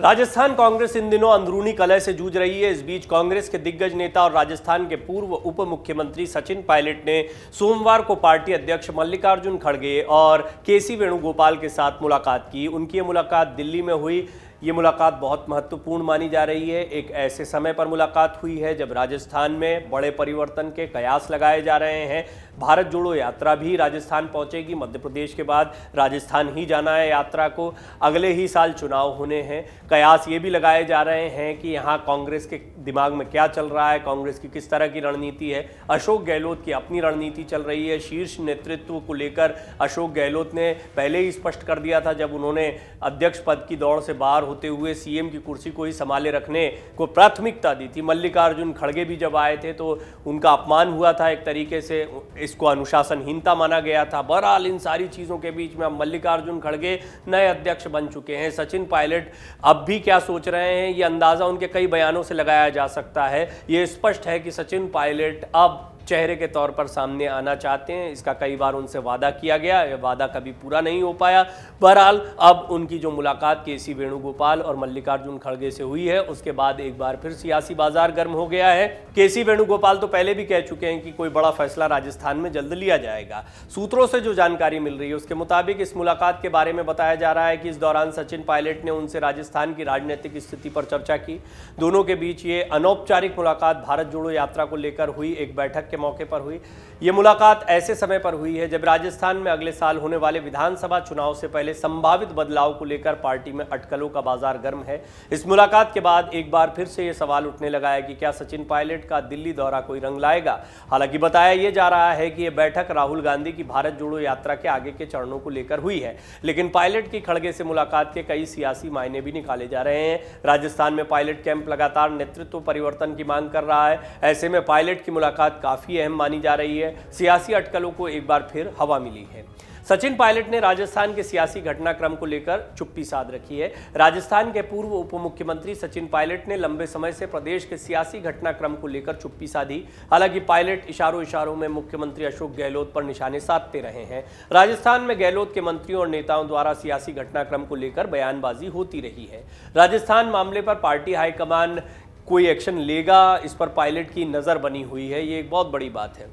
राजस्थान कांग्रेस इन दिनों अंदरूनी कलह से जूझ रही है। इस बीच कांग्रेस के दिग्गज नेता और राजस्थान के पूर्व उप मुख्यमंत्री सचिन पायलट ने सोमवार को पार्टी अध्यक्ष मल्लिकार्जुन खड़गे और केसी वेणुगोपाल के साथ मुलाकात की। उनकी ये मुलाकात दिल्ली में हुई। ये मुलाकात बहुत महत्वपूर्ण मानी जा रही है। एक ऐसे समय पर मुलाकात हुई है जब राजस्थान में बड़े परिवर्तन के कयास लगाए जा रहे हैं। भारत जोड़ो यात्रा भी राजस्थान पहुंचेगी। मध्य प्रदेश के बाद राजस्थान ही जाना है यात्रा को। अगले ही साल चुनाव होने हैं। कयास ये भी लगाए जा रहे हैं कि यहाँ कांग्रेस के दिमाग में क्या चल रहा है, कांग्रेस की किस तरह की रणनीति है। अशोक गहलोत की अपनी रणनीति चल रही है। शीर्ष नेतृत्व को लेकर अशोक गहलोत ने पहले ही स्पष्ट कर दिया था जब उन्होंने अध्यक्ष पद की दौड़ से बाहर होते हुए सीएम की कुर्सी को ही संभाले रखने को प्राथमिकता दी थी। मल्लिकार्जुन खड़गे भी जब आए थे तो उनका अपमान हुआ था, एक तरीके से इसको अनुशासनहीनता माना गया था। बहरहाल इन सारी चीज़ों के बीच में अब मल्लिकार्जुन खड़गे नए अध्यक्ष बन चुके हैं। सचिन पायलट अब भी क्या सोच रहे हैं ये अंदाज़ा उनके कई बयानों से लगाया जा सकता है। ये स्पष्ट है कि सचिन पायलट अब चेहरे के तौर पर सामने आना चाहते हैं। इसका कई बार उनसे वादा किया गया, यह वादा कभी पूरा नहीं हो पाया। बहरहाल अब उनकी जो मुलाकात केसी वेणुगोपाल और मल्लिकार्जुन खड़गे से हुई है उसके बाद एक बार फिर सियासी बाजार गर्म हो गया है। केसी वेणुगोपाल तो पहले भी कह चुके हैं कि कोई बड़ा फैसला राजस्थान में जल्द लिया जाएगा। सूत्रों से जो जानकारी मिल रही है उसके मुताबिक इस मुलाकात के बारे में बताया जा रहा है कि इस दौरान सचिन पायलट ने उनसे राजस्थान की राजनीतिक स्थिति पर चर्चा की। दोनों के बीच ये अनौपचारिक मुलाकात भारत जोड़ो यात्रा को लेकर हुई। एक बैठक के मौके पर हुई। यह मुलाकात ऐसे समय पर हुई है जब राजस्थान में अगले साल होने वाले विधानसभा चुनाव से पहले संभावित बदलाव को लेकर पार्टी में अटकलों का बाजार गर्म है। इस मुलाकात के बाद एक बार फिर से यह सवाल उठने लगा है कि क्या सचिन पायलट का दिल्ली दौरा कोई रंग लाएगा। हालांकि बताया यह जा रहा है कि यह बैठक राहुल गांधी की भारत जोड़ो यात्रा के आगे के चरणों को लेकर हुई है, लेकिन पायलट की खड़गे से मुलाकात के कई सियासी मायने भी निकाले जा रहे हैं। राजस्थान में पायलट कैंप लगातार नेतृत्व परिवर्तन की मांग कर रहा है। ऐसे में पायलट की मुलाकात काफी अहम मानी जा रही है। सियासी अटकलों को एक बार फिर हवा मिली है। सचिन पायलट ने राजस्थान के सियासी घटनाक्रम को लेकर चुप्पी साध रखी है। राजस्थान के पूर्व उप मुख्यमंत्री सचिन पायलट ने लंबे समय से प्रदेश के सियासी घटनाक्रम को लेकर चुप्पी साधी। हालांकि पायलट इशारों में मुख्यमंत्री अशोक गहलोत पर निशाने साधते रहे हैं। राजस्थान में गहलोत के मंत्रियों और नेताओं द्वारा सियासी घटनाक्रम को लेकर बयानबाजी होती रही है। राजस्थान मामले पर पार्टी हाईकमान कोई एक्शन लेगा, इस पर पायलट की नजर बनी हुई है। ये एक बहुत बड़ी बात है।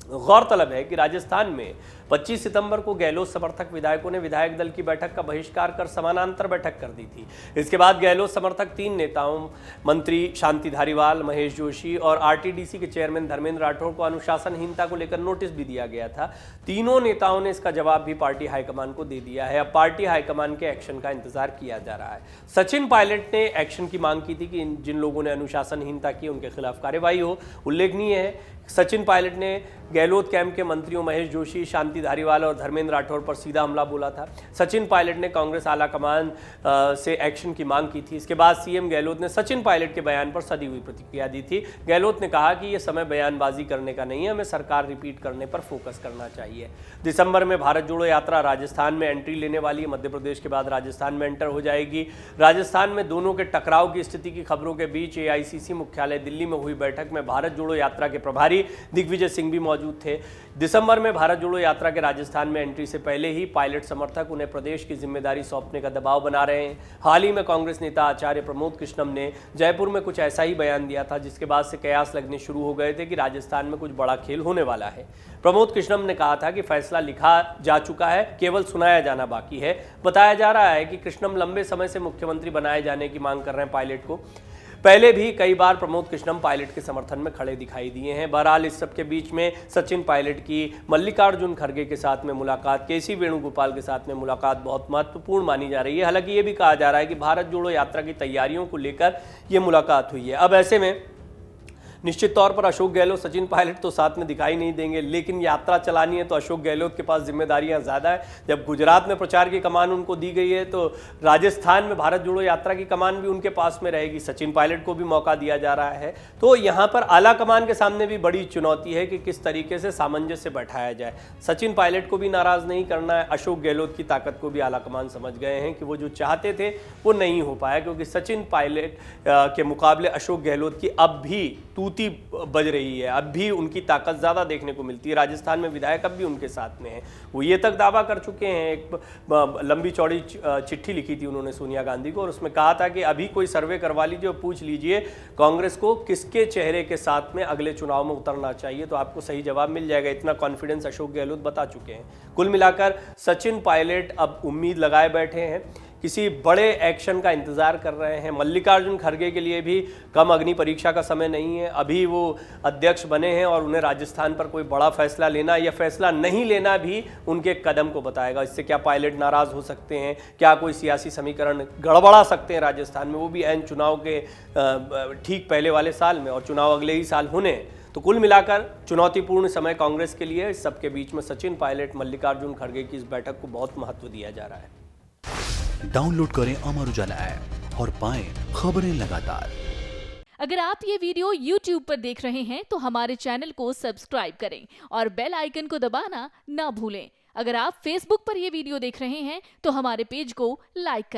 गौरतलब है कि राजस्थान में 25 सितंबर को गहलोत समर्थक विधायकों ने विधायक दल की बैठक का बहिष्कार कर समानांतर बैठक कर दी थी। इसके बाद गहलोत समर्थक 3 नेताओं मंत्री शांति धारीवाल, महेश जोशी और आरटीडीसी के चेयरमैन धर्मेंद्र राठौड़ को अनुशासनहीनता को लेकर नोटिस भी दिया गया था। तीनों नेताओं ने इसका जवाब भी पार्टी हाईकमान को दे दिया है। अब पार्टी हाईकमान के एक्शन का इंतजार किया जा रहा है। सचिन पायलट ने एक्शन की मांग की थी कि जिन लोगों ने अनुशासनहीनता की उनके खिलाफ कार्रवाई हो। उल्लेखनीय है सचिन पायलट ने गहलोत कैंप के मंत्रियों महेश जोशी, शांति धारीवाल और धर्मेंद्र राठौड़ पर सीधा हमला बोला था। सचिन पायलट ने कांग्रेस आला कमान से एक्शन की मांग की थी। इसके बाद सीएम गहलोत ने सचिन पायलट के बयान पर सधी हुई प्रतिक्रिया दी थी। गहलोत ने कहा कि यह समय बयानबाजी करने का नहीं है, हमें सरकार रिपीट करने पर फोकस करना चाहिए। दिसंबर में भारत जोड़ो यात्रा राजस्थान में एंट्री लेने वाली है। मध्य प्रदेश के बाद राजस्थान में एंटर हो जाएगी। राजस्थान में दोनों के टकराव की स्थिति की खबरों के बीच एआईसीसी मुख्यालय दिल्ली में हुई बैठक में भारत जोड़ो यात्रा के प्रभारी दिग्विजय सिंह भी मौजूद थे। दिसंबर में भारत जोड़ो यात्रा के राजस्थान में एंट्री से पहले ही पायलट समर्थक उन्हें प्रदेश की जिम्मेदारी सौंपने का दबाव बना रहे हैं। हाल ही में कांग्रेस नेता आचार्य प्रमोद कृष्णम ने जयपुर में कुछ ऐसा ही बयान दिया था, जिसके बाद से कयास लगने शुरू हो गए थे कि राजस्थान में कुछ बड़ा खेल होने वाला है। प्रमोद कृष्णम ने कहा था कि फैसला लिखा जा चुका है, केवल सुनाया जाना बाकी है। बताया जा रहा है कि कृष्णम लंबे समय से मुख्यमंत्री बनाए जाने की मांग कर रहे हैं पायलट को। पहले भी कई बार प्रमोद कृष्णम पायलट के समर्थन में खड़े दिखाई दिए हैं। बहरहाल इस सब के बीच में सचिन पायलट की मल्लिकार्जुन खड़गे के साथ में मुलाकात, केसी वेणुगोपाल के साथ में मुलाकात बहुत महत्वपूर्ण मानी जा रही है। हालांकि ये भी कहा जा रहा है कि भारत जोड़ो यात्रा की तैयारियों को लेकर ये मुलाकात हुई है। अब ऐसे में निश्चित तौर पर अशोक गहलोत, सचिन पायलट तो साथ में दिखाई नहीं देंगे, लेकिन यात्रा चलानी है तो अशोक गहलोत के पास जिम्मेदारियां ज़्यादा है। जब गुजरात में प्रचार की कमान उनको दी गई है तो राजस्थान में भारत जोड़ो यात्रा की कमान भी उनके पास में रहेगी। सचिन पायलट को भी मौका दिया जा रहा है। तो यहाँ पर आला कमान के सामने भी बड़ी चुनौती है कि किस तरीके से सामंजस्य बैठाया जाए। सचिन पायलट को भी नाराज़ नहीं करना है, अशोक गहलोत की ताकत को भी आला कमान समझ गए हैं कि वो जो चाहते थे वो नहीं हो पाया, क्योंकि सचिन पायलट के मुकाबले अशोक गहलोत की अब भी तूत तूती बज रही है, अब भी उनकी ताकत ज़्यादा देखने को मिलती है। राजस्थान में विधायक अब भी उनके साथ में हैं। वो ये तक दावा कर चुके हैं, एक लंबी चौड़ी चिट्ठी लिखी थी उन्होंने सोनिया गांधी को, और उसमें कहा था कि अभी कोई सर्वे करवा लीजिए और पूछ लीजिए कांग्रेस को किसके चेहरे के साथ में अगले चुनाव में उतरना चाहिए, तो आपको सही जवाब मिल जाएगा। इतना कॉन्फिडेंस अशोक गहलोत बता चुके हैं। कुल मिलाकर सचिन पायलट अब उम्मीद लगाए बैठे हैं, किसी बड़े एक्शन का इंतजार कर रहे हैं। मल्लिकार्जुन खड़गे के लिए भी कम अग्नि परीक्षा का समय नहीं है, अभी वो अध्यक्ष बने हैं और उन्हें राजस्थान पर कोई बड़ा फैसला लेना या फैसला नहीं लेना भी उनके कदम को बताएगा। इससे क्या पायलट नाराज हो सकते हैं, क्या कोई सियासी समीकरण गड़बड़ा सकते हैं राजस्थान में, वो भी ऐन चुनाव के ठीक पहले वाले साल में, और चुनाव अगले ही साल होने हैं। तो कुल मिलाकर चुनौतीपूर्ण समय कांग्रेस के लिए। इस सबके बीच में सचिन पायलट मल्लिकार्जुन खड़गे की इस बैठक को बहुत महत्व दिया जा रहा है। डाउनलोड करें अमर उजाला ऐप और पाएं खबरें लगातार। अगर आप ये वीडियो YouTube पर देख रहे हैं तो हमारे चैनल को सब्सक्राइब करें और बेल आइकन को दबाना ना भूलें। अगर आप Facebook पर ये वीडियो देख रहे हैं तो हमारे पेज को लाइक करें।